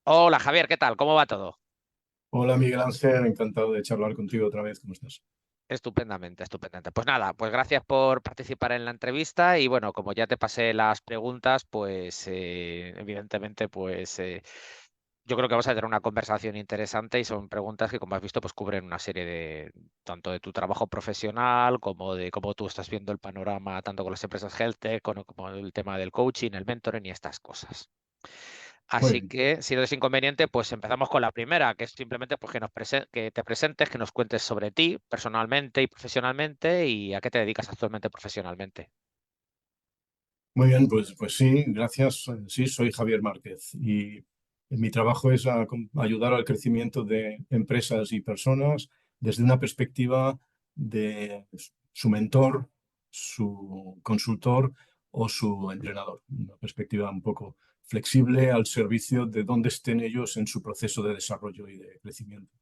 Hola Javier, ¿qué tal? ¿Cómo va todo? Hola Miguel Ángel, encantado de charlar contigo otra vez. ¿Cómo estás? Estupendamente, estupendamente. Pues nada, pues gracias por participar en la entrevista y bueno, como ya te pasé las preguntas, pues evidentemente, pues yo creo que vamos a tener una conversación interesante y son preguntas que, como has visto, pues cubren una serie de, tanto de tu trabajo profesional como de cómo tú estás viendo el panorama, tanto con las empresas health tech como el tema del coaching, el mentoring y estas cosas. Muy Así bien. que, si no es inconveniente, pues empezamos con la primera, que es simplemente pues, que te presentes, que nos cuentes sobre ti personalmente y profesionalmente y a qué te dedicas actualmente profesionalmente. Muy bien, pues sí, gracias. Sí, soy Javier Márquez y mi trabajo es ayudar al crecimiento de empresas y personas desde una perspectiva de su mentor, su consultor o su entrenador. Una perspectiva un poco flexible al servicio de dónde estén ellos en su proceso de desarrollo y de crecimiento.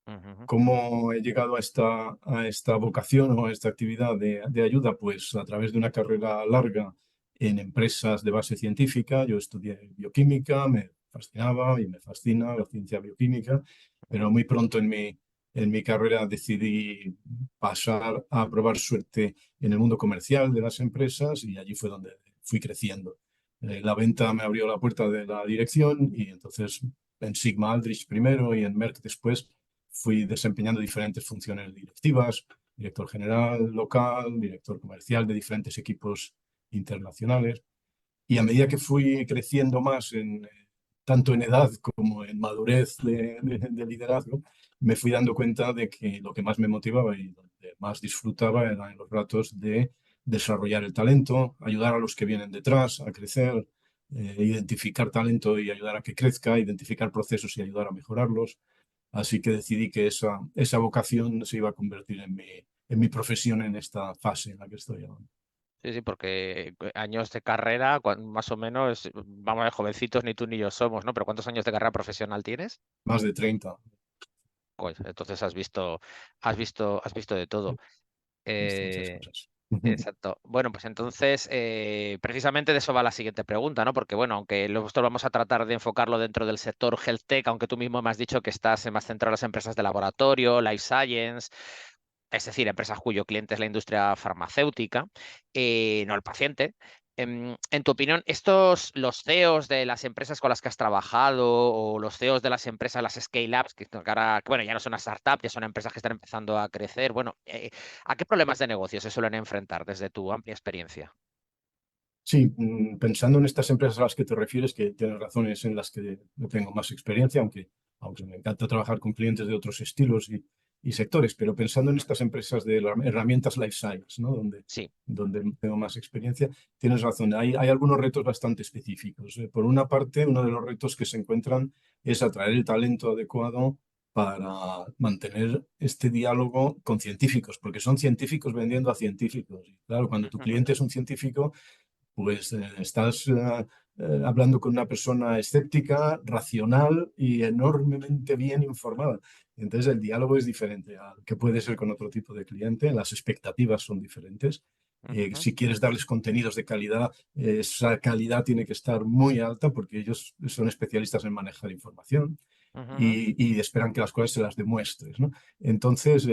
Ujú, ¿Cómo he llegado a esta vocación o a esta actividad de ayuda? Pues a través de una carrera larga en empresas de base científica. Yo estudié bioquímica, me fascinaba y me fascina la ciencia bioquímica, pero muy pronto en mi carrera decidí pasar a probar suerte en el mundo comercial de las empresas y allí fue donde fui creciendo. La venta me abrió la puerta de la dirección y entonces en Sigma Aldrich primero y en Merck después fui desempeñando diferentes funciones directivas, director general local, director comercial de diferentes equipos internacionales. Y a medida que fui creciendo más, tanto en edad como en madurez de liderazgo, me fui dando cuenta de que lo que más me motivaba y donde más disfrutaba eran los ratos de desarrollar el talento, ayudar a los que vienen detrás a crecer, identificar talento y ayudar a que crezca, identificar procesos y ayudar a mejorarlos. Así que decidí que esa vocación se iba a convertir en mi profesión en esta fase en la que estoy ahora. sí, sí, porque años de carrera, más o menos, vamos a ver, jovencitos, ni tú ni yo somos, ¿no? Pero ¿cuántos años de carrera profesional tienes? Más de 30. Pues entonces has visto de todo. He visto muchas Eh, cosas. Exacto. Bueno, pues entonces, precisamente de eso va la siguiente pregunta, ¿no? Porque, bueno, aunque esto vamos a tratar de enfocarlo dentro del sector health tech, aunque tú mismo me has dicho que estás más centrado en las empresas de laboratorio, life science, es decir, empresas cuyo cliente es la industria farmacéutica, no el paciente. En tu opinión, los CEOs de las empresas con las que has trabajado o los CEOs de las empresas, las scale-ups, que ahora, que, bueno, ya no son una startup, ya son empresas que están empezando a crecer, bueno, ¿a qué problemas de negocio se suelen enfrentar desde tu amplia experiencia? Sí, pensando en estas empresas a las que te refieres, que tienes razones en las que no tengo más experiencia, aunque me encanta trabajar con clientes de otros estilos y sectores, pero pensando en estas empresas de herramientas life science, ¿no? Sí. Donde tengo más experiencia, tienes razón. Hay algunos retos bastante específicos. Por una parte, uno de los retos que se encuentran es atraer el talento adecuado para mantener este diálogo con científicos, porque son científicos vendiendo a científicos. Y claro, cuando tu Ujú, cliente es un científico, pues estás hablando con una persona escéptica, racional y enormemente bien informada. Entonces el diálogo es diferente al que puede ser con otro tipo de cliente, las expectativas son diferentes. ujú, Si quieres darles contenidos de calidad, esa calidad tiene que estar muy alta porque ellos son especialistas en manejar información ujú, y esperan que las cosas se las demuestres, ¿no? Entonces,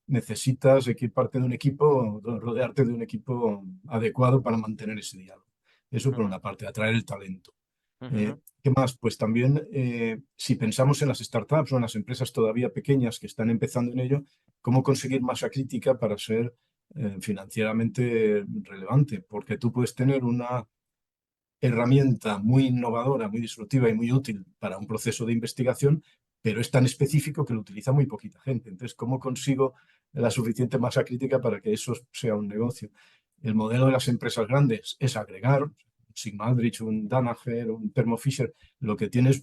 necesitas parte de un equipo, rodearte de un equipo adecuado para mantener ese diálogo. Eso por ujú, una parte, atraer el talento. ujú, ¿Qué más? Pues también, si pensamos en las startups o en las empresas todavía pequeñas que están empezando en ello, ¿cómo conseguir masa crítica para ser financieramente relevante? Porque tú puedes tener una herramienta muy innovadora, muy disruptiva y muy útil para un proceso de investigación, pero es tan específico que lo utiliza muy poquita gente. Entonces, ¿cómo consigo la suficiente masa crítica para que eso sea un negocio? El modelo de las empresas grandes es agregar, un Sigma-Aldrich, un Danaher, un Thermo Fisher, lo que tienes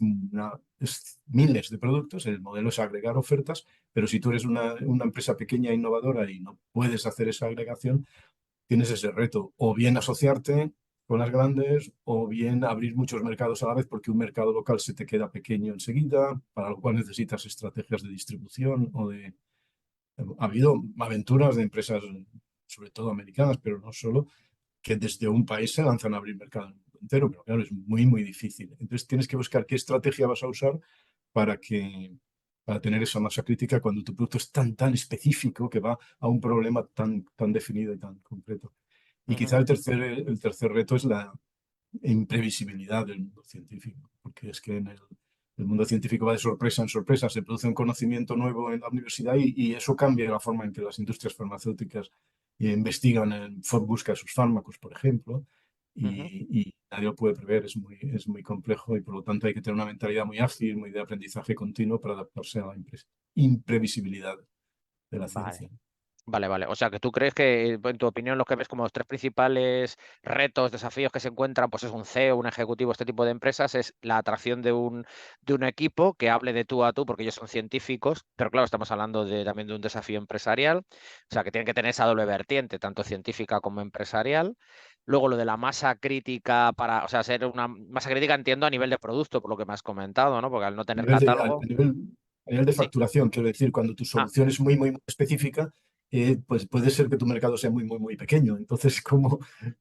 es miles de productos, el modelo es agregar ofertas, pero si tú eres una empresa pequeña e innovadora y no puedes hacer esa agregación, tienes ese reto, o bien asociarte con las grandes, o bien abrir muchos mercados a la vez, porque un mercado local se te queda pequeño enseguida, para lo cual necesitas estrategias de distribución o de... Ha habido aventuras de empresas, sobre todo americanas, pero no solo, que desde un país se lanzan a abrir mercado entero, pero claro, es muy, muy difícil. Entonces tienes que buscar qué estrategia vas a usar para para tener esa masa crítica cuando tu producto es tan específico que va a un problema tan definido y tan concreto. Y Ujú. quizá el tercer reto es la imprevisibilidad del mundo científico, porque es que el mundo científico va de sorpresa en sorpresa, se produce un conocimiento nuevo en la universidad y eso cambia la forma en que las industrias farmacéuticas investigan, busca sus fármacos, por ejemplo, Ujú. y nadie lo puede prever, es muy complejo y por lo tanto hay que tener una mentalidad muy ágil, muy de aprendizaje continuo para adaptarse a la imprevisibilidad de la Vale. ciencia. Vale, vale. O sea, que tú crees que, en tu opinión, lo que ves como los tres principales retos, desafíos que se encuentran, pues es un CEO, un ejecutivo, este tipo de empresas, es la atracción de un equipo que hable de tú a tú, porque ellos son científicos, pero claro, estamos hablando también de un desafío empresarial, o sea, que tienen que tener esa doble vertiente, tanto científica como empresarial. Luego lo de la masa crítica o sea, ser una masa crítica entiendo a nivel de producto, por lo que me has comentado, ¿no? Porque al no tener catálogo, A nivel de sí. facturación, quiero decir, cuando tu Ah, solución es muy específica, pues puede ser que tu mercado sea muy pequeño. Entonces,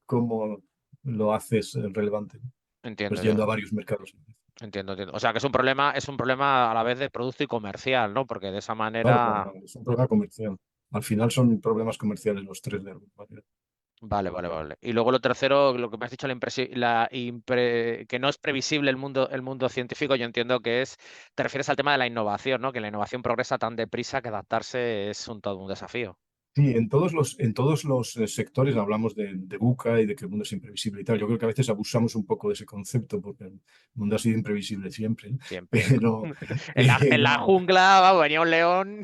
¿cómo lo haces relevante? entiendo, Pues yendo entiendo. a varios mercados. Entiendo, entiendo. O sea, que es un problema a la vez de producto y comercial, ¿no? Porque de esa Claro, manera. es un problema comercial. Al final son problemas comerciales los tres de alguna manera. Vale, vale, vale. Y luego lo tercero, lo que me has dicho, que no es previsible el mundo científico, yo entiendo que te refieres al tema de la innovación, ¿no? Que la innovación progresa tan deprisa que adaptarse es todo un desafío. Sí, en todos los sectores hablamos de VUCA y de que el mundo es imprevisible y tal. Yo creo que a veces abusamos un poco de ese concepto porque el mundo ha sido imprevisible siempre, ¿no? Siempre. Pero, En la pero jungla, venía un león.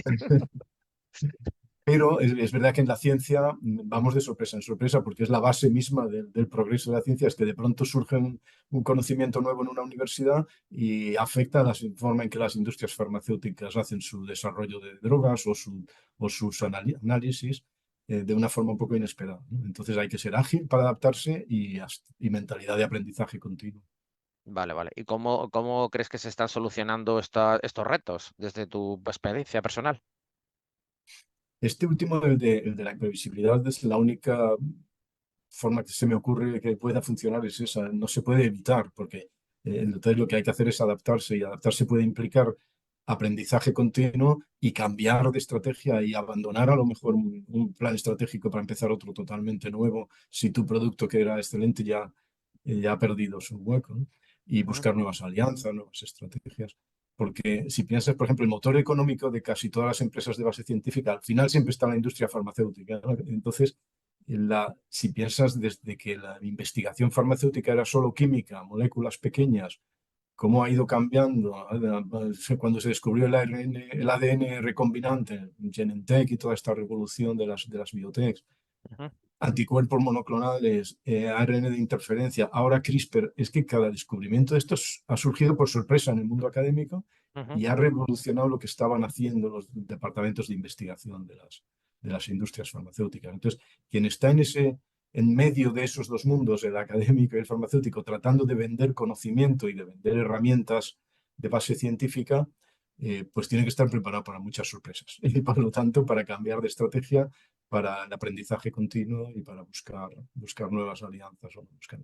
Pero es verdad que en la ciencia vamos de sorpresa en sorpresa porque es la base misma del progreso de la ciencia, es que de pronto surge un conocimiento nuevo en una universidad y afecta a la forma en que las industrias farmacéuticas hacen su desarrollo de drogas o sus análisis de una forma un poco inesperada, ¿no? Entonces hay que ser ágil para adaptarse y mentalidad de aprendizaje continuo. Vale, vale. ¿Y cómo crees que se están solucionando estos retos desde tu experiencia personal? Este último, el de la imprevisibilidad, es la única forma que se me ocurre que pueda funcionar es esa. No se puede evitar, porque entonces lo que hay que hacer es adaptarse y adaptarse puede implicar aprendizaje continuo y cambiar de estrategia y abandonar a lo mejor un plan estratégico para empezar otro totalmente nuevo si tu producto que era excelente ya ha perdido su hueco, ¿no? Y Ujú, buscar nuevas alianzas, nuevas estrategias. Porque si piensas, por ejemplo, el motor económico de casi todas las empresas de base científica, al final siempre está la industria farmacéutica, ¿no? Entonces, si piensas desde que la investigación farmacéutica era solo química, moléculas pequeñas, cómo ha ido cambiando, ¿eh? Cuando se descubrió el ADN recombinante, Genentech y toda esta revolución de las biotech, ujú, anticuerpos monoclonales, ARN de interferencia, ahora CRISPR, es que cada descubrimiento de estos ha surgido por sorpresa en el mundo académico ujú. y ha revolucionado lo que estaban haciendo los departamentos de investigación de las industrias farmacéuticas. Entonces, quien está en medio de esos dos mundos, el académico y el farmacéutico, tratando de vender conocimiento y de vender herramientas de base científica, pues tiene que estar preparado para muchas sorpresas. Y por lo tanto, para cambiar de estrategia, para el aprendizaje continuo y para buscar nuevas alianzas o buscar.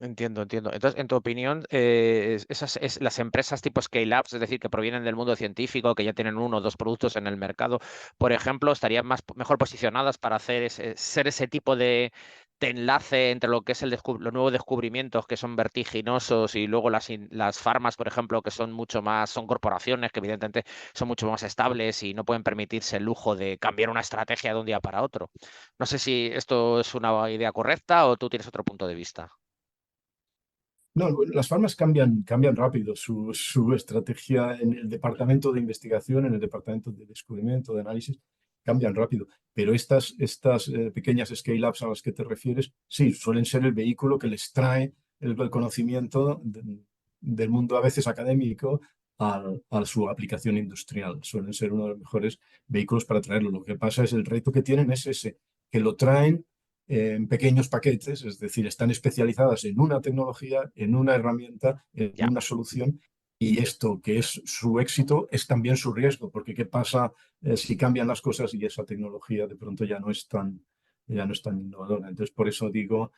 Entiendo, entiendo. Entonces, en tu opinión, las empresas tipo scale-ups, es decir, que provienen del mundo científico, que ya tienen uno o dos productos en el mercado, por ejemplo, estarían mejor posicionadas para ser ese tipo de enlace entre lo que es los nuevos descubrimientos que son vertiginosos y luego las farmas, por ejemplo, que son corporaciones que evidentemente son mucho más estables y no pueden permitirse el lujo de cambiar una estrategia de un día para otro. No sé si esto es una idea correcta o tú tienes otro punto de vista. No, las farmas cambian rápido su estrategia en el departamento de investigación, en el departamento de descubrimiento, de análisis, cambian rápido. Pero estas pequeñas scale-ups a las que te refieres, sí, suelen ser el vehículo que les trae el conocimiento del mundo a veces académico a su aplicación industrial. Suelen ser uno de los mejores vehículos para traerlo. Lo que pasa es el reto que tienen es ese, que lo traen en pequeños paquetes, es decir, están especializadas en una tecnología, en una herramienta, en Ya. una solución. Y esto, que es su éxito, es también su riesgo, porque ¿qué pasa si cambian las cosas y esa tecnología de pronto ya no es tan innovadora? Entonces, por eso digo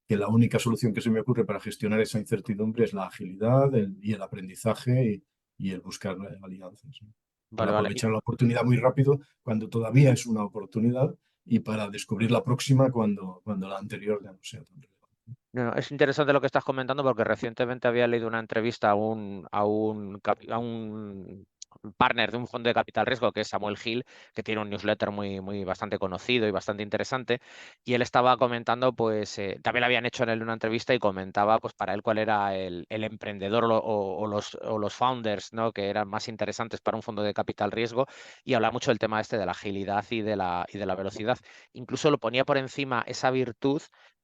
que la única solución que se me ocurre para gestionar esa incertidumbre es la agilidad y el aprendizaje y el buscar alianzas, ¿no? Para Vale, vale. aprovechar la oportunidad muy rápido cuando todavía es una oportunidad y para descubrir la próxima cuando la anterior ya no sea tan relevante. No, no, es interesante lo que estás comentando porque recientemente había leído una entrevista a un partner de un fondo de capital riesgo que es Samuel Hill, que tiene un newsletter muy bastante conocido y bastante interesante. Y él estaba comentando, pues también le habían hecho en él una entrevista y comentaba, pues para él cuál era el emprendedor o los founders, ¿no? Que eran más interesantes para un fondo de capital riesgo. Y habla mucho del tema este de la agilidad y de la velocidad. Incluso lo ponía por encima esa virtud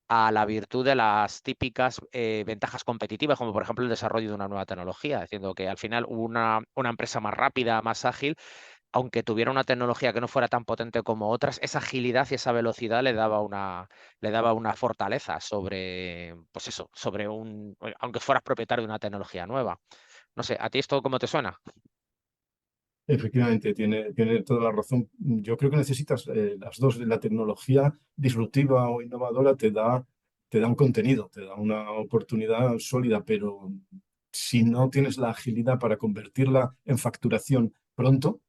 a la virtud de las típicas ventajas competitivas, como por ejemplo el desarrollo de una nueva tecnología, diciendo que al final una empresa más rápida, más ágil, aunque tuviera una tecnología que no fuera tan potente como otras, esa agilidad y esa velocidad le daba una fortaleza sobre, pues eso, sobre aunque fueras propietario de una tecnología nueva. No sé, ¿a ti esto cómo te suena? Efectivamente, tiene toda la razón. Yo creo que necesitas las dos. La tecnología disruptiva o innovadora te da un contenido, te da una oportunidad sólida, pero si no tienes la agilidad para convertirla en facturación pronto,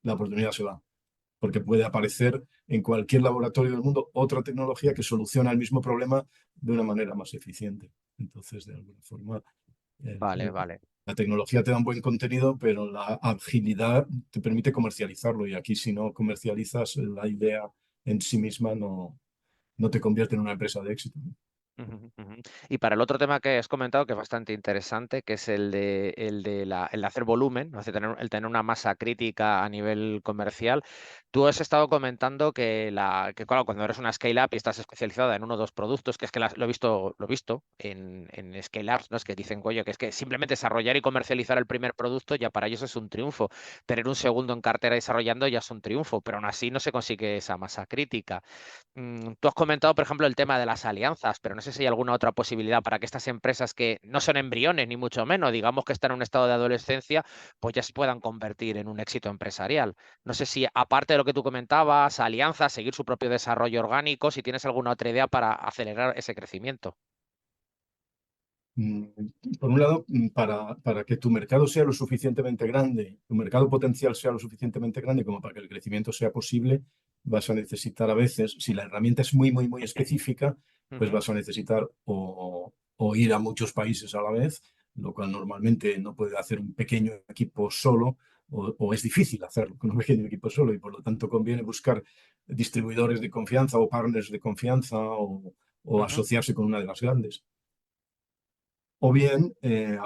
la oportunidad se va, porque puede aparecer en cualquier laboratorio del mundo otra tecnología que soluciona el mismo problema de una manera más eficiente. Entonces, de alguna forma, Vale, vale. la tecnología te da un buen contenido, pero la agilidad te permite comercializarlo. Y aquí, si no comercializas, la idea en sí misma no te convierte en una empresa de éxito, ¿no? Ujú, ujú. Y para el otro tema que has comentado, que es bastante interesante, que es el de hacer volumen, ¿no? El tener una masa crítica a nivel comercial, tú has estado comentando que claro, cuando eres una scale-up y estás especializada en uno o dos productos, que es que lo he visto en scale-ups, ¿no? Es que dicen, oye, que es que simplemente desarrollar y comercializar el primer producto ya para ellos es un triunfo. Tener un segundo en cartera desarrollando ya es un triunfo, pero aún así no se consigue esa masa crítica. Tú has comentado, por ejemplo, el tema de las alianzas, pero no sé si hay alguna otra posibilidad para que estas empresas que no son embriones, ni mucho menos, digamos que están en un estado de adolescencia, pues ya se puedan convertir en un éxito empresarial. No sé si, aparte de lo que tú comentabas, alianzas, seguir su propio desarrollo orgánico, si tienes alguna otra idea para acelerar ese crecimiento. Mm, Por un lado, para que tu mercado sea lo suficientemente grande, tu mercado potencial sea lo suficientemente grande como para que el crecimiento sea posible, vas a necesitar a veces, si la herramienta es muy específica, pues Ujú, vas a necesitar o ir a muchos países a la vez, lo cual normalmente no puede hacer un pequeño equipo solo, o es difícil hacerlo con un pequeño equipo solo, y por lo tanto conviene buscar distribuidores de confianza o partners de confianza o ujú, asociarse con una de las grandes. O bien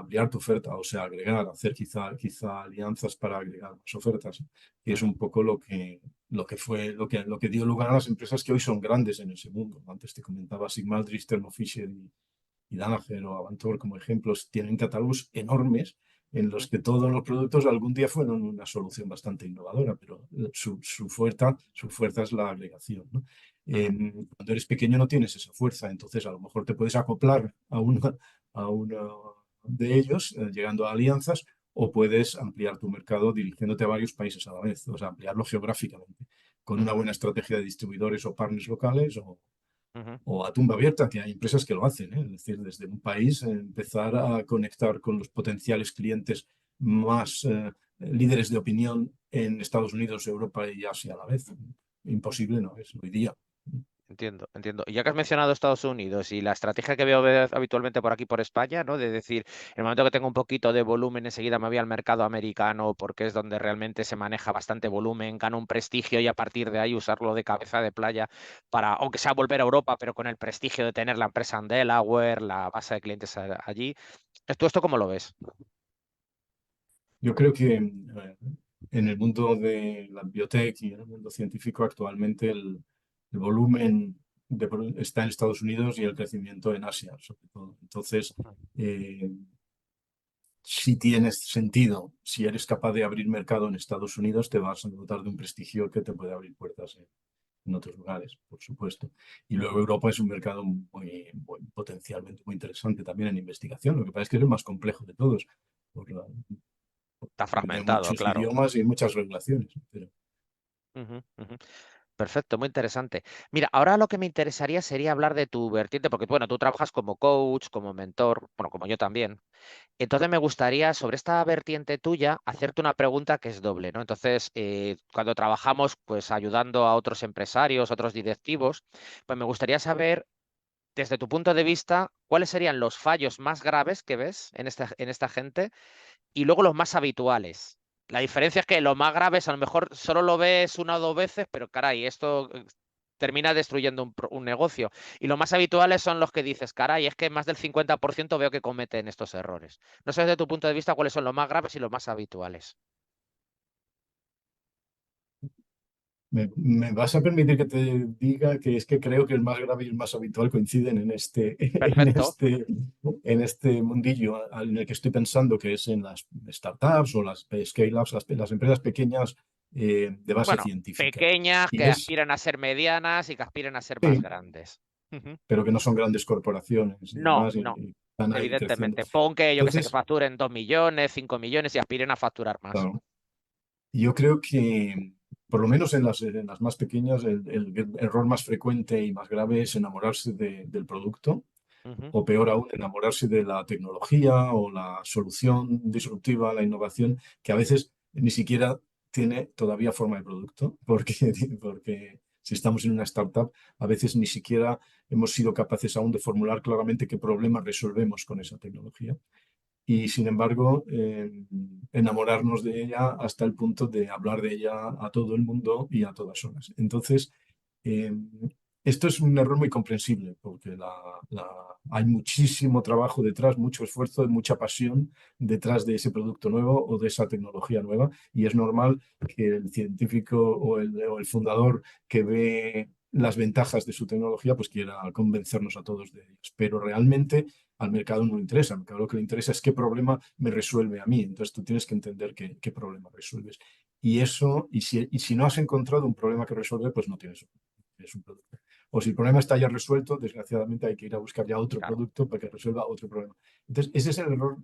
ampliar tu oferta, o sea, agregar, hacer quizá alianzas para agregar más ofertas, que es ujú, un poco lo que dio lugar a las empresas que hoy son grandes en ese mundo. Antes te comentaba Sigma-Aldrich, Thermo Fisher y Danaher o Avantor como ejemplos, tienen catálogos enormes en los ujú, que todos los productos algún día fueron una solución bastante innovadora, pero su fuerza es la agregación, ¿no? ujú, Cuando eres pequeño no tienes esa fuerza, entonces a lo mejor te puedes acoplar a uno de ellos, llegando a alianzas, o puedes ampliar tu mercado dirigiéndote a varios países a la vez, o sea, ampliarlo geográficamente, con una ujú, buena estrategia de distribuidores o partners locales ujú, o a tumba abierta, que hay empresas que lo hacen, ¿eh? Es decir, desde un país empezar a conectar con los potenciales clientes más líderes de opinión en Estados Unidos, Europa y Asia a la vez. ujú. Imposible no es hoy día. Entiendo, entiendo. Y ya que has mencionado Estados Unidos y la estrategia que veo habitualmente por aquí por España, ¿no? De decir, en el momento que tengo un poquito de volumen, enseguida me voy al mercado americano porque es donde realmente se maneja bastante volumen, gano un prestigio y a partir de ahí usarlo de cabeza de playa para, aunque sea volver a Europa, pero con el prestigio de tener la empresa en Delaware, la base de clientes allí. ¿Tú esto cómo lo ves? Yo creo que en el mundo de la biotech y en el mundo científico actualmente el volumen está en Estados Unidos y el crecimiento en Asia, sobre todo. Entonces, eh, si tienes sentido, si eres capaz de abrir mercado en Estados Unidos, te vas a dotar de un prestigio que te puede abrir puertas en otros lugares, por supuesto. Y luego Ujú. Europa es un mercado potencialmente muy interesante también en investigación. Lo que pasa es que es el más complejo de todos, por la- Está porque tiene fragmentado, muchos claro. idiomas y muchas regulaciones. Pero Ujú, ujú. Perfecto, muy interesante. Mira, ahora lo que me interesaría sería hablar de tu vertiente, porque bueno, tú trabajas como coach, como mentor, bueno, como yo también. Entonces me gustaría, sobre esta vertiente tuya, hacerte una pregunta que es doble, ¿no? Entonces, cuando trabajamos, pues ayudando a otros empresarios, otros directivos, pues me gustaría saber, desde tu punto de vista, cuáles serían los fallos más graves que ves en esta gente y luego los más habituales. La diferencia es que los más graves a lo mejor solo lo ves una o dos veces, pero caray, esto termina destruyendo un negocio. Y los más habituales son los que dices, caray, es que más del 50% veo que cometen estos errores. No sé desde tu punto de vista cuáles son los más graves y los más habituales. Me vas a permitir que te diga que es que creo que el más grave y el más habitual coinciden en este, Perfecto. en este mundillo en el que estoy pensando, que es en las startups o las scale-ups, las empresas pequeñas de base Bueno, científica. pequeñas Y que es, aspiran a ser medianas y que aspiran a ser más sí, grandes. Ujú. pero que no son grandes corporaciones y No, demás, no, y están ahí creciendo. evidentemente. Pon que yo que Entonces, facturen 2 millones, 5 millones y aspiren a facturar más. claro, yo creo que, por lo menos en las más pequeñas, el error más frecuente y más grave es enamorarse del producto, Ujú. o peor aún, enamorarse de la tecnología o la solución disruptiva, la innovación, que a veces ni siquiera tiene todavía forma de producto, porque, porque si estamos en una startup, a veces ni siquiera hemos sido capaces aún de formular claramente qué problemas resolvemos con esa tecnología y sin embargo enamorarnos de ella hasta el punto de hablar de ella a todo el mundo y a todas horas. Entonces, eh, esto es un error muy comprensible porque hay muchísimo trabajo detrás, mucho esfuerzo, mucha pasión detrás de ese producto nuevo o de esa tecnología nueva y es normal que el científico o el fundador que ve las ventajas de su tecnología pues quiera convencernos a todos de ellas. Pero realmente al mercado no le interesa. Al mercado lo que le interesa es qué problema me resuelve a mí. Entonces tú tienes que entender qué problema resuelves. Y eso, y si no has encontrado un problema que resolver, pues no tienes un producto. O si el problema está ya resuelto, desgraciadamente hay que ir a buscar ya otro Claro. producto para que resuelva otro problema. Entonces, ese es el error,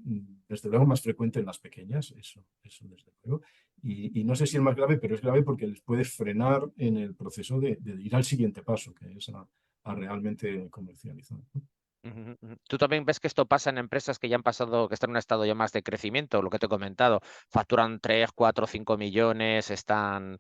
desde luego, más frecuente en las pequeñas, eso desde luego. Y no sé si el más grave, pero es grave porque les puede frenar en el proceso de ir al siguiente paso, que es a realmente comercializar, ¿no? Ujú, ujú. ¿Tú también ves que esto pasa en empresas que ya han pasado, que están en un estado ya más de crecimiento? Lo que te he comentado, facturan 3, 4, 5 millones, están,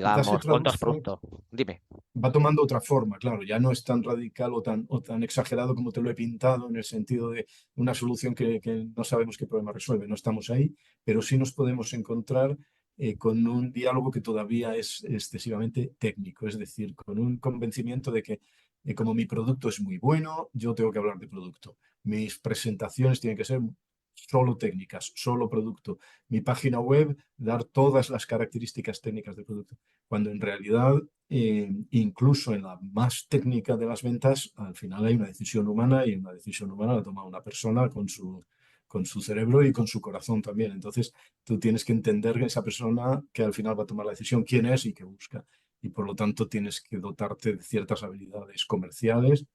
Quizás se digamos, ¿cuántos traduce productos? Dime. va tomando otra forma, claro, ya no es tan radical o tan exagerado como te lo he pintado en el sentido de una solución que no sabemos qué problema resuelve, no estamos ahí, pero sí nos podemos encontrar con un diálogo que todavía es excesivamente técnico, es decir, con un convencimiento de que como mi producto es muy bueno, yo tengo que hablar de producto. Mis presentaciones tienen que ser solo técnicas, solo producto. Mi página web, dar todas las características técnicas del producto, cuando en realidad incluso en la más técnica de las ventas, al final hay una decisión humana y una decisión humana la toma una persona con su cerebro y con su corazón también. Entonces, tú tienes que entender que esa persona que al final va a tomar la decisión, quién es y qué busca. Y por lo tanto, tienes que dotarte de ciertas habilidades comerciales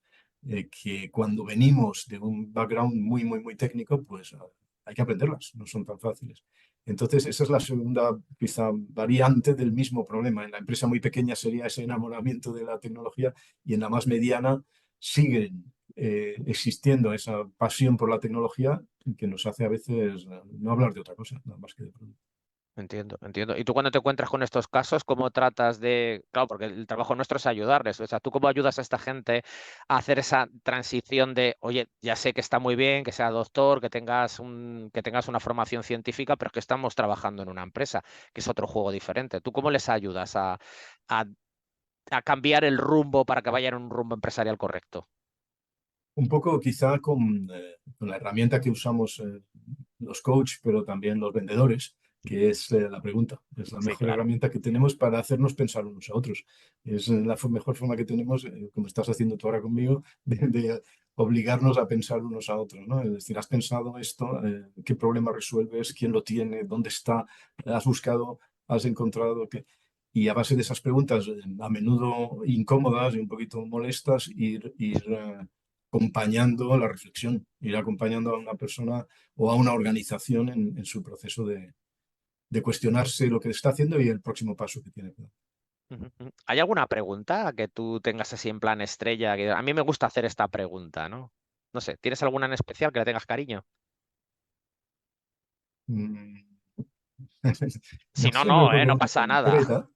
que cuando venimos de un background muy, muy, muy técnico, pues hay que aprenderlas, no son tan fáciles. Entonces, esa es la segunda, quizá, variante del mismo problema. En la empresa muy pequeña sería ese enamoramiento de la tecnología y en la más mediana siguen existiendo esa pasión por la tecnología que nos hace a veces no hablar de otra cosa, nada más que de producto. Entiendo, entiendo. ¿Y tú cuando te encuentras con estos casos, cómo tratas de, claro, porque el trabajo nuestro es ayudarles, o sea, ¿tú cómo ayudas a esta gente a hacer esa transición de, oye, ya sé que está muy bien, que sea doctor, que tengas una formación científica, pero es que estamos trabajando en una empresa, que es otro juego diferente? ¿Tú cómo les ayudas a, a cambiar el rumbo para que vayan en un rumbo empresarial correcto? Un poco quizá con la herramienta que usamos los coaches, pero también los vendedores, que es la pregunta. Es la Sí, mejor claro. herramienta que tenemos para hacernos pensar unos a otros. Es la mejor forma que tenemos, como estás haciendo tú ahora conmigo, de obligarnos a pensar unos a otros, ¿no? Es decir, ¿has pensado esto? ¿Qué problema resuelves? ¿Quién lo tiene? ¿Dónde está? ¿Has buscado? ¿Has encontrado? ¿Qué? Y a base de esas preguntas, a menudo incómodas y un poquito molestas, ir acompañando la reflexión, ir acompañando a una persona o a una organización en su proceso de cuestionarse lo que está haciendo y el próximo paso que tiene que dar. Ujú, ujú. ¿Hay alguna pregunta que tú tengas así en plan estrella? Que a mí me gusta hacer esta pregunta, ¿no? No sé, ¿tienes alguna en especial que le tengas cariño? Mm, Si No no, se me no, ocurre no una pasa nada. concreta.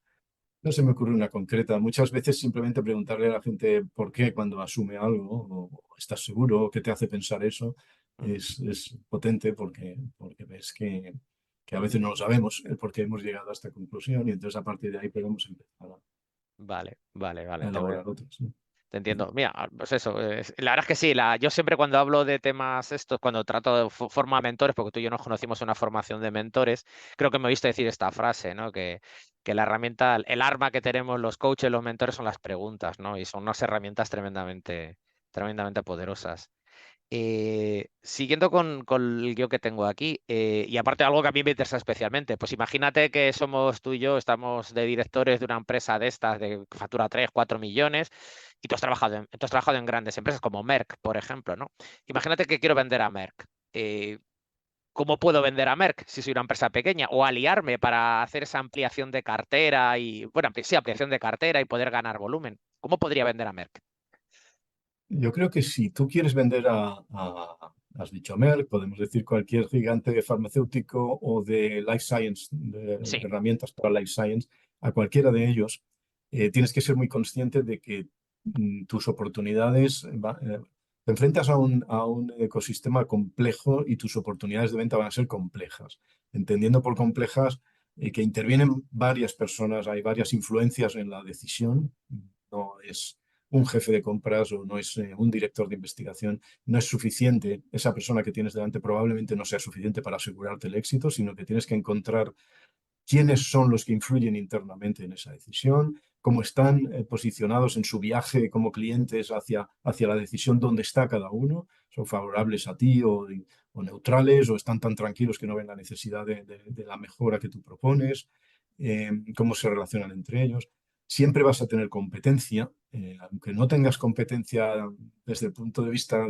No se me ocurre una concreta. Muchas veces simplemente preguntarle a la gente por qué cuando asume algo, o estás seguro, o qué te hace pensar eso, Ujú, es potente porque ves que a veces ujú. no lo sabemos el por qué hemos llegado a esta conclusión y entonces a partir de ahí podemos empezar Vale, vale, a vale. elaborar otras, ¿no? Te entiendo. Mira, pues eso, la verdad es que sí, yo siempre cuando hablo de temas estos, cuando trato de forma mentores, porque tú y yo nos conocimos en una formación de mentores, creo que me he visto decir esta frase, ¿no? Que la herramienta, el arma que tenemos los coaches, los mentores son las preguntas, ¿no? Y son unas herramientas tremendamente poderosas. Siguiendo con el guión que tengo aquí, y aparte algo que a mí me interesa especialmente, pues imagínate que somos tú y yo, estamos de directores de una empresa de estas, de que factura 3 4 millones, y tú has trabajado en grandes empresas como Merck, por ejemplo, ¿no? Imagínate que quiero vender a Merck. ¿Cómo puedo vender a Merck si soy una empresa pequeña? O aliarme para hacer esa ampliación de cartera y, bueno, sí, ampliación de cartera y poder ganar volumen. ¿Cómo podría vender a Merck? Yo creo que si tú quieres vender has dicho a Merck, podemos decir cualquier gigante farmacéutico o de life science, de Sí. herramientas para life science, a cualquiera de ellos, tienes que ser muy consciente de que tus oportunidades, te enfrentas a un ecosistema complejo y tus oportunidades de venta van a ser complejas. Entendiendo por complejas, que intervienen varias personas, hay varias influencias en la decisión, no es un jefe de compras o no es un director de investigación, no es suficiente. Esa persona que tienes delante probablemente no sea suficiente para asegurarte el éxito, sino que tienes que encontrar quiénes son los que influyen internamente en esa decisión, cómo están posicionados en su viaje como clientes hacia la decisión, dónde está cada uno, son favorables a ti o neutrales o están tan tranquilos que no ven la necesidad de la mejora que tú propones, cómo se relacionan entre ellos. Siempre vas a tener competencia, aunque no tengas competencia desde el punto de vista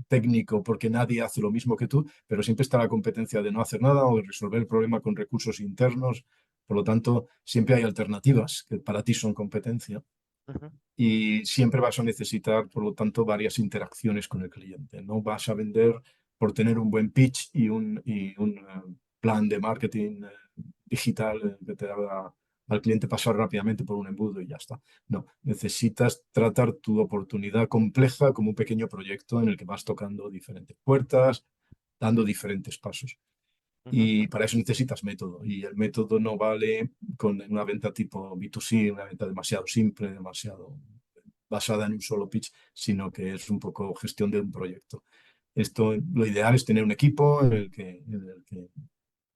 técnico, porque nadie hace lo mismo que tú, pero siempre está la competencia de no hacer nada o de resolver el problema con recursos internos. Por lo tanto, siempre hay alternativas que para ti son competencia Ujú, y siempre vas a necesitar, por lo tanto, varias interacciones con el cliente. No vas a vender por tener un buen pitch y un plan de marketing digital que te haga al cliente pasar rápidamente por un embudo y ya está. No, necesitas tratar tu oportunidad compleja como un pequeño proyecto en el que vas tocando diferentes puertas, dando diferentes pasos. ujú, Y ujú. para eso necesitas método. Y el método no vale con una venta tipo B2C, una venta demasiado simple, demasiado basada en un solo pitch, sino que es un poco gestión de un proyecto. Esto, lo ideal es tener un equipo en el que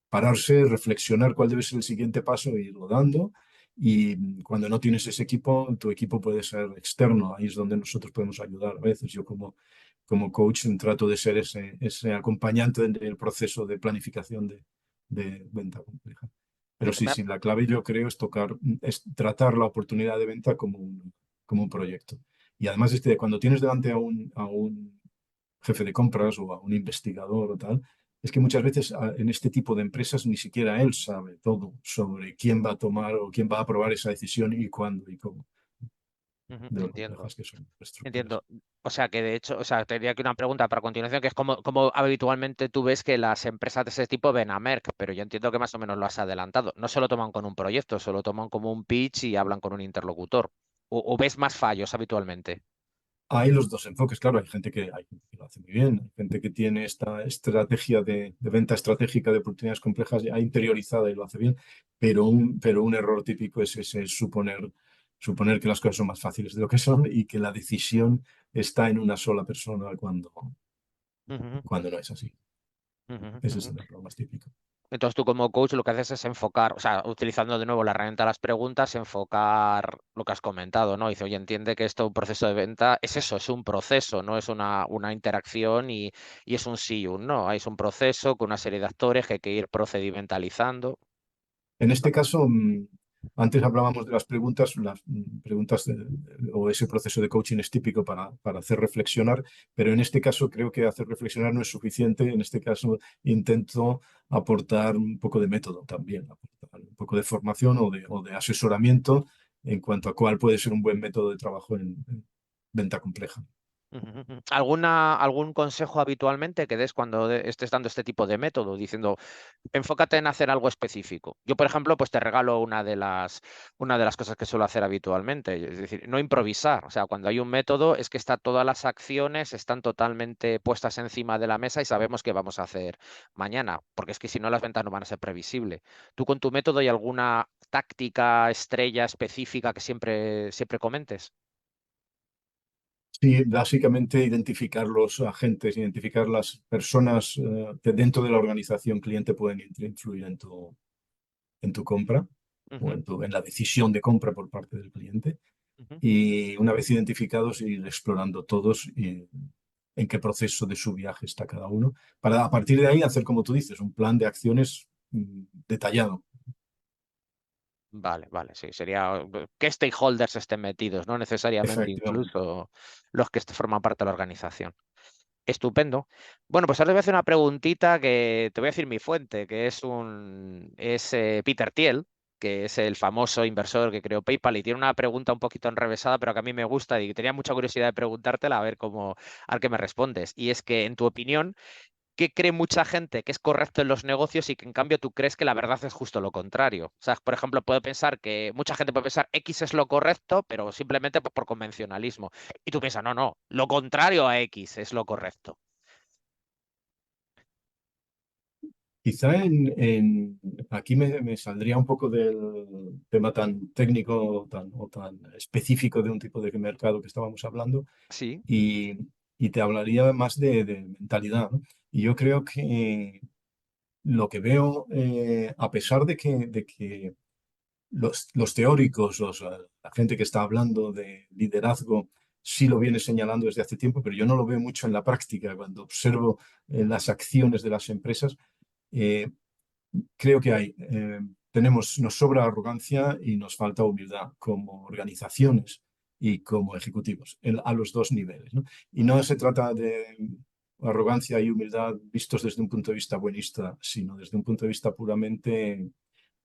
pararse, reflexionar cuál debe ser el siguiente paso e irlo dando. Y cuando no tienes ese equipo, tu equipo puede ser externo. Ahí es donde nosotros podemos ayudar. A veces yo como coach trato de ser ese acompañante en el proceso de planificación de venta compleja. Pero Fíjate, sí, sí, la clave yo creo es tratar la oportunidad de venta como un proyecto. Y además es que cuando tienes delante a un jefe de compras o a un investigador o tal, es que muchas veces en este tipo de empresas ni siquiera él sabe todo sobre quién va a tomar o quién va a aprobar esa decisión y cuándo y cómo, ujú, de lo entiendo. complejas que son las estructuras. Entiendo. O sea, que de hecho, o sea, tendría que una pregunta para continuación, que es cómo habitualmente tú ves que las empresas de ese tipo ven a Merck, pero yo entiendo que más o menos lo has adelantado. No se lo toman con un proyecto, se lo toman como un pitch y hablan con un interlocutor. O ves más fallos habitualmente. Hay los dos enfoques, claro, hay gente que lo hace muy bien, hay gente que tiene esta estrategia de venta estratégica de oportunidades complejas ya interiorizada y lo hace bien, pero un error típico es ese suponer que las cosas son más fáciles de lo que son y que la decisión está en una sola persona Ujú, cuando no es así. ujú, Ese es ujú. el error más típico. Entonces tú como coach lo que haces es enfocar, o sea, utilizando de nuevo la herramienta de las preguntas, enfocar lo que has comentado, ¿no? Dice, oye, entiende que esto, un proceso de venta, es eso, es un proceso, no es una interacción y es un sí y un no. Es un proceso con una serie de actores que hay que ir procedimentalizando. En este caso, antes hablábamos de las preguntas, preguntas o ese proceso de coaching es típico para hacer reflexionar, pero en este caso creo que hacer reflexionar no es suficiente. En este caso intento aportar un poco de método también, aportar un poco de formación o de asesoramiento en cuanto a cuál puede ser un buen método de trabajo en venta compleja. ¿Algún consejo habitualmente que des cuando estés dando este tipo de método? Diciendo, enfócate en hacer algo específico. Yo, por ejemplo, pues te regalo una de las cosas que suelo hacer habitualmente, es decir, no improvisar. O sea, cuando hay un método es que todas las acciones están totalmente puestas encima de la mesa y sabemos qué vamos a hacer mañana, porque es que si no las ventas no van a ser previsibles. ¿Tú con tu método hay alguna táctica estrella específica que siempre comentes? Sí, básicamente identificar los agentes, identificar las personas que dentro de la organización cliente pueden influir en tu compra o Ujú, en la decisión de compra por parte del cliente. ujú. Y una vez identificados, ir explorando todos y en qué proceso de su viaje está cada uno, para a partir de ahí hacer, como tú dices, un plan de acciones detallado. Vale, vale, sí, sería qué stakeholders estén metidos, no necesariamente Efectivamente. incluso los que forman parte de la organización. Estupendo. Bueno, pues ahora te voy a hacer una preguntita que te voy a decir mi fuente, que es Peter Thiel, que es el famoso inversor que creó PayPal y tiene una pregunta un poquito enrevesada, pero que a mí me gusta y tenía mucha curiosidad de preguntártela a ver qué me respondes. Y es que, en tu opinión, ¿qué cree mucha gente que es correcto en los negocios y que en cambio tú crees que la verdad es justo lo contrario? O sea, por ejemplo, mucha gente puede pensar X es lo correcto, pero simplemente por convencionalismo. Y tú piensas, no, no, lo contrario a X es lo correcto. Quizá aquí me saldría un poco del tema tan técnico o tan específico de un tipo de mercado que estábamos hablando Sí. y, y te hablaría más de mentalidad, ¿no? Y yo creo que lo que veo, a pesar de que los teóricos, la gente que está hablando de liderazgo, sí lo viene señalando desde hace tiempo, pero yo no lo veo mucho en la práctica. Cuando observo las acciones de las empresas, eh, creo que nos sobra arrogancia y nos falta humildad como organizaciones y como ejecutivos, a los dos niveles, ¿no? Y no se trata de arrogancia y humildad vistos desde un punto de vista buenista, sino desde un punto de vista puramente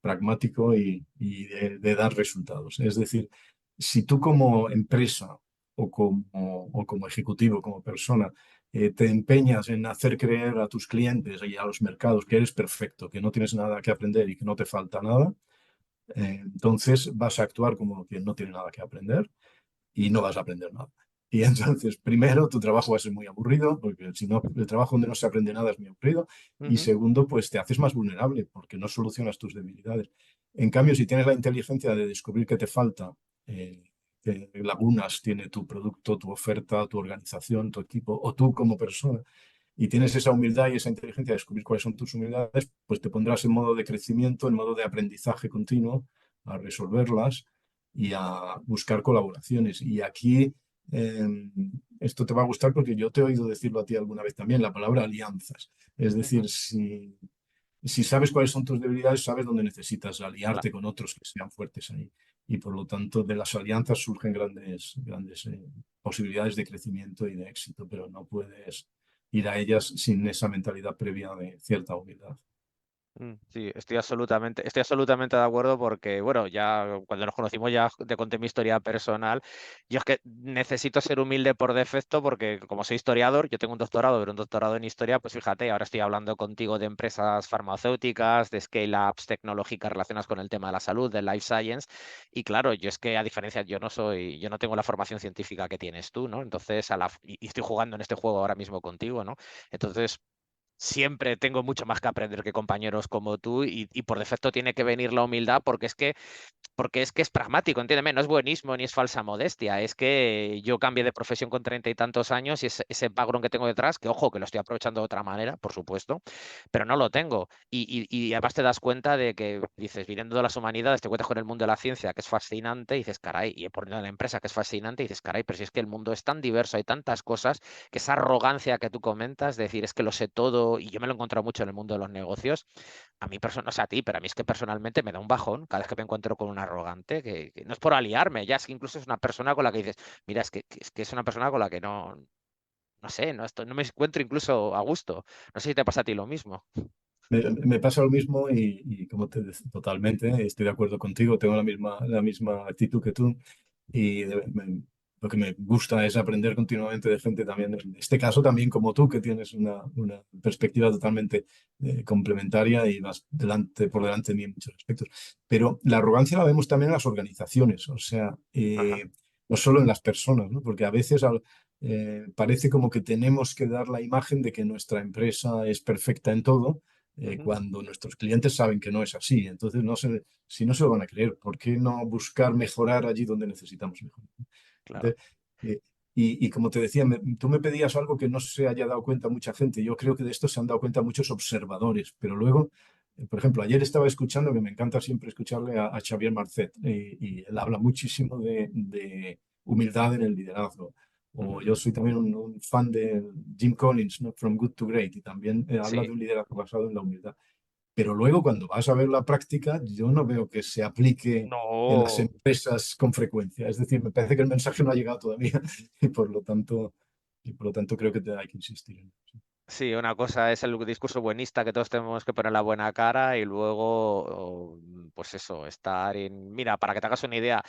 pragmático y de dar resultados. Es decir, si tú como empresa o como ejecutivo, como persona, te empeñas en hacer creer a tus clientes y a los mercados que eres perfecto, que no tienes nada que aprender y que no te falta nada, entonces vas a actuar como quien no tiene nada que aprender y no vas a aprender nada. Y entonces, primero, tu trabajo va a ser muy aburrido, porque si no, el trabajo donde no se aprende nada es muy aburrido. Y Ujú. segundo, pues te haces más vulnerable porque no solucionas tus debilidades. En cambio, si tienes la inteligencia de descubrir qué te falta, qué lagunas tiene tu producto, tu oferta, tu organización, tu equipo o tú como persona, y tienes esa humildad y esa inteligencia de descubrir cuáles son tus humildades, pues te pondrás en modo de crecimiento, en modo de aprendizaje continuo, a resolverlas y a buscar colaboraciones. Y aquí eh, esto te va a gustar porque yo te he oído decirlo a ti alguna vez también, la palabra alianzas. Es decir, Ujú. si sabes cuáles son tus debilidades, sabes dónde necesitas Claro. aliarte con otros que sean fuertes ahí. Y por lo tanto, de las alianzas surgen grandes posibilidades de crecimiento y de éxito, pero no puedes ir a ellas sin esa mentalidad previa de cierta humildad. Sí, estoy absolutamente de acuerdo porque, bueno, ya cuando nos conocimos ya te conté mi historia personal. Yo es que necesito ser humilde por defecto porque como soy historiador, yo tengo un doctorado, pero un doctorado en historia, pues fíjate, ahora estoy hablando contigo de empresas farmacéuticas, de scale-ups tecnológicas relacionadas con el tema de la salud, del life science. Y claro, yo es que a diferencia, yo no tengo la formación científica que tienes tú, ¿no? Entonces, y estoy jugando en este juego ahora mismo contigo, ¿no? Entonces, siempre tengo mucho más que aprender que compañeros como tú y por defecto tiene que venir la humildad porque es que es pragmático, entiéndeme, no es buenismo ni es falsa modestia, es que yo cambié de profesión con 30 y tantos años y ese background que tengo detrás, que ojo, que lo estoy aprovechando de otra manera, por supuesto, pero no lo tengo. Y además te das cuenta de que dices, viniendo de las humanidades, te cuentas con el mundo de la ciencia, que es fascinante, y dices, caray, y por de la empresa, que es fascinante, y dices, caray, pero si es que el mundo es tan diverso, hay tantas cosas, que esa arrogancia que tú comentas, de decir, es que lo sé todo, y yo me lo he encontrado mucho en el mundo de los negocios, a mí, o sea, a ti, pero a mí es que personalmente me da un bajón cada vez que me encuentro con un arrogante, que no es por aliarme, ya es que incluso es una persona con la que dices, mira, es que es una persona con la que no sé, no me encuentro incluso a gusto. No sé si te pasa a ti lo mismo. Me pasa lo mismo y como totalmente, estoy de acuerdo contigo, tengo la misma actitud que tú y lo que me gusta es aprender continuamente de gente también, en este caso también como tú, que tienes una perspectiva totalmente complementaria y vas por delante de mí en muchos aspectos. Pero la arrogancia la vemos también en las organizaciones, o sea, Ajá. no solo en las personas, ¿no? Porque a veces parece como que tenemos que dar la imagen de que nuestra empresa es perfecta en todo Ujú. cuando nuestros clientes saben que no es así. Entonces, si no se lo van a creer, ¿por qué no buscar mejorar allí donde necesitamos mejorar? Claro. Entonces, y como te decía, tú me pedías algo que no se haya dado cuenta mucha gente. Yo creo que de esto se han dado cuenta muchos observadores, pero luego, por ejemplo, ayer estaba escuchando, que me encanta siempre escucharle a Xavier Marcet, y él habla muchísimo de humildad en el liderazgo. O Ujú. yo soy también un fan de Jim Collins, ¿no? From Good to Great, y también habla Sí. de un liderazgo basado en la humildad. Pero luego cuando vas a ver la práctica, yo no veo que se aplique en las No. empresas con frecuencia. Es decir, me parece que el mensaje no ha llegado todavía y por lo tanto creo que hay que insistir en eso. Sí, una cosa es el discurso buenista que todos tenemos que poner la buena cara y luego, pues eso, estar en... Mira, para que te hagas una idea,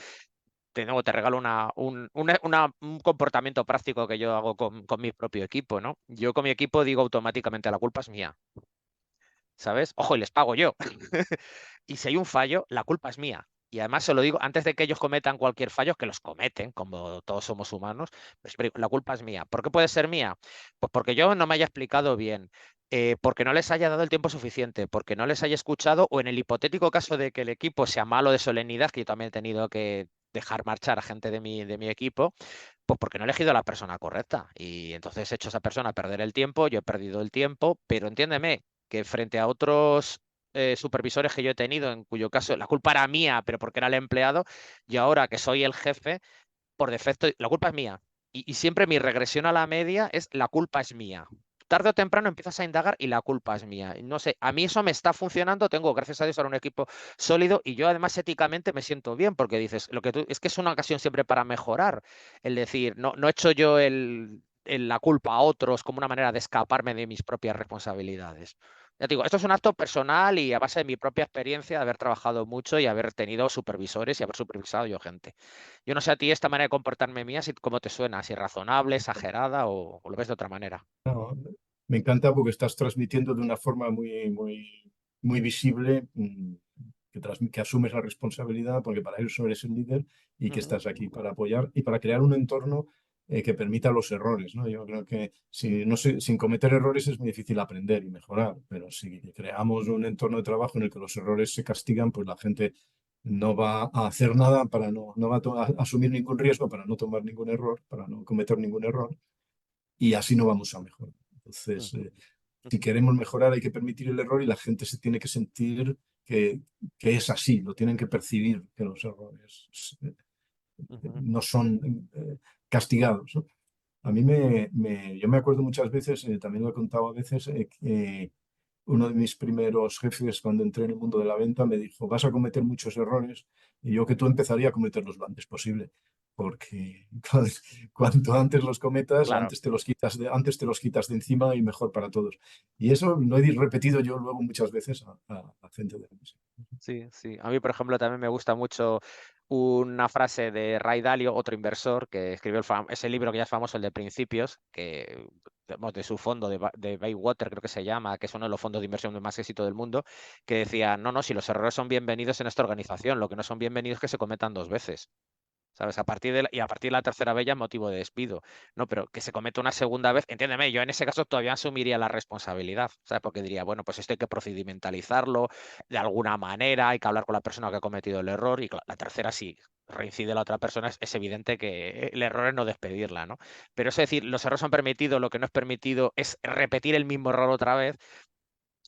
de nuevo te regalo un comportamiento práctico que yo hago con mi propio equipo, ¿no? Yo con mi equipo digo automáticamente, la culpa es mía, ¿sabes? Ojo, y les pago yo. Y si hay un fallo, la culpa es mía. Y además se lo digo antes de que ellos cometan cualquier fallo, que los cometen, como todos somos humanos, pues, pero la culpa es mía. ¿Por qué puede ser mía? Pues porque yo no me haya explicado bien, porque no les haya dado el tiempo suficiente, porque no les haya escuchado, o en el hipotético caso de que el equipo sea malo de solemnidad, que yo también he tenido que dejar marchar a gente de mi equipo, pues porque no he elegido a la persona correcta. Y entonces he hecho a esa persona perder el tiempo, yo he perdido el tiempo, pero entiéndeme que frente a otros supervisores que yo he tenido, en cuyo caso la culpa era mía, pero porque era el empleado, y ahora que soy el jefe, por defecto, la culpa es mía. Y siempre mi regresión a la media es la culpa es mía. Tarde o temprano empiezas a indagar y la culpa es mía. No sé, a mí eso me está funcionando, tengo, gracias a Dios, ahora un equipo sólido y yo además éticamente me siento bien porque dices, lo que tú, es que es una ocasión siempre para mejorar. El decir, no he hecho yo la culpa a otros como una manera de escaparme de mis propias responsabilidades. Ya te digo, esto es un acto personal y a base de mi propia experiencia de haber trabajado mucho y haber tenido supervisores y haber supervisado yo gente. Yo no sé a ti esta manera de comportarme mía, si, cómo te suena, si es razonable, exagerada o lo ves de otra manera. No, me encanta porque estás transmitiendo de una forma muy visible que asumes la responsabilidad, porque para eso eres el líder y que Ujú, estás aquí para apoyar y para crear un entorno que permita los errores, ¿no? Yo creo que sin cometer errores es muy difícil aprender y mejorar, pero si creamos un entorno de trabajo en el que los errores se castigan, pues la gente no va a hacer nada no va a asumir ningún riesgo para no tomar ningún error, para no cometer ningún error y así no vamos a mejorar. Entonces, ujú, si ujú, queremos mejorar hay que permitir el error y la gente se tiene que sentir que es así, lo tienen que percibir, que los errores ujú. no son castigados, ¿no? A mí yo me acuerdo muchas veces, también lo he contado a veces, que uno de mis primeros jefes cuando entré en el mundo de la venta me dijo, vas a cometer muchos errores y yo que tú empezaría a cometerlos lo antes posible, porque cuanto antes los cometas, Claro, antes te los quitas de encima y mejor para todos. Y eso lo he repetido yo luego muchas veces a gente de mí. sí, sí. A mí, por ejemplo, también me gusta mucho una frase de Ray Dalio, otro inversor, que escribió ese libro que ya es famoso, el de Principios, que vamos, de su fondo, de Baywater, creo que se llama, que es uno de los fondos de inversión de más éxito del mundo, que decía, no, no, si los errores son bienvenidos en esta organización, lo que no son bienvenidos es que se cometan dos veces. ¿Sabes? Y a partir de la tercera vez ya es motivo de despido. No, pero que se cometa una segunda vez, entiéndeme, yo en ese caso todavía asumiría la responsabilidad, ¿sabes? Porque diría, bueno, pues esto hay que procedimentalizarlo de alguna manera, hay que hablar con la persona que ha cometido el error y la tercera, si reincide la otra persona, es evidente que el error es no despedirla, ¿no? Pero es decir, los errores son permitidos, lo que no es permitido es repetir el mismo error otra vez.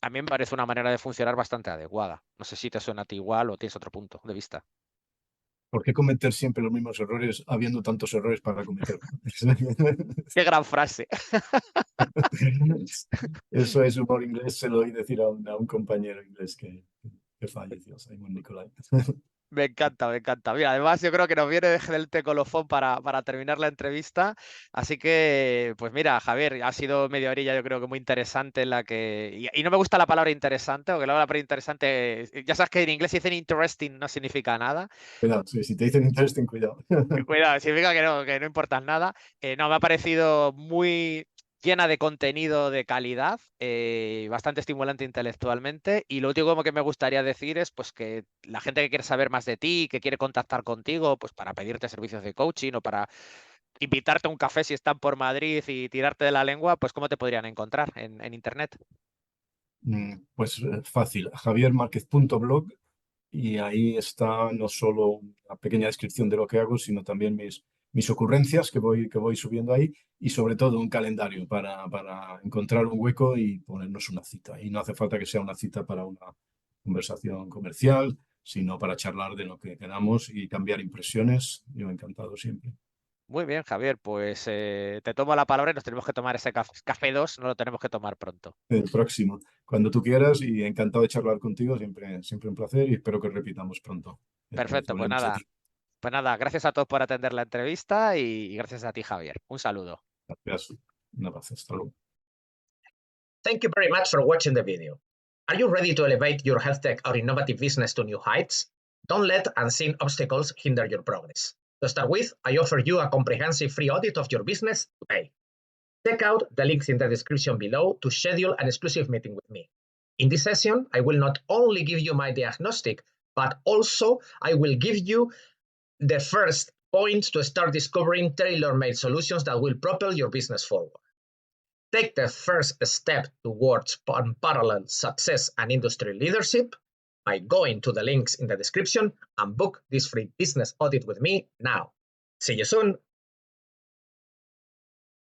A mí me parece una manera de funcionar bastante adecuada. No sé si te suena a ti igual o tienes otro punto de vista. ¿Por qué cometer siempre los mismos errores habiendo tantos errores para cometer? Qué gran frase. Eso es humor inglés, se lo oí decir a un compañero inglés que falleció, Simon Nicolai. Me encanta, me encanta. Mira, además yo creo que nos viene del colofón para terminar la entrevista. Así que, pues mira, Javier, ha sido media horilla yo creo que muy interesante en la que... Y no me gusta la palabra interesante, porque la palabra interesante, ya sabes que en inglés si dicen interesting no significa nada. Cuidado, sí, si te dicen interesting, cuidado. Cuidado, significa que no importa nada. No, me ha parecido muy llena de contenido de calidad, bastante estimulante intelectualmente. Y lo último como que me gustaría decir es pues que la gente que quiere saber más de ti, que quiere contactar contigo, pues para pedirte servicios de coaching o para invitarte a un café si están por Madrid y tirarte de la lengua, pues ¿cómo te podrían encontrar en internet? Pues fácil, javiermarquez.blog, y ahí está no solo una pequeña descripción de lo que hago, sino también mis ocurrencias que voy subiendo ahí, y sobre todo un calendario para encontrar un hueco y ponernos una cita. Y no hace falta que sea una cita para una conversación comercial, sino para charlar de lo que queramos y cambiar impresiones. Yo encantado siempre. Muy bien, Javier, pues te tomo la palabra y nos tenemos que tomar ese café 2, no lo tenemos que tomar pronto. El próximo, cuando tú quieras, y encantado de charlar contigo, siempre un placer, y espero que repitamos pronto. Que Perfecto, hablemos de ti. pues nada, gracias a todos por atender la entrevista y gracias a ti, Javier. Un saludo. Gracias. Un abrazo. Hasta luego. Thank you very much for watching the video. Are you ready to elevate your health tech or innovative business to new heights? Don't let unseen obstacles hinder your progress. To start with, I offer you a comprehensive free audit of your business today. Check out the links in the description below to schedule an exclusive meeting with me. In this session, I will not only give you my diagnostic, but also I will give you the first points to start discovering tailor-made solutions that will propel your business forward. Take the first step towards unparalleled success and industry leadership by going to the links in the description and book this free business audit with me now. See you soon.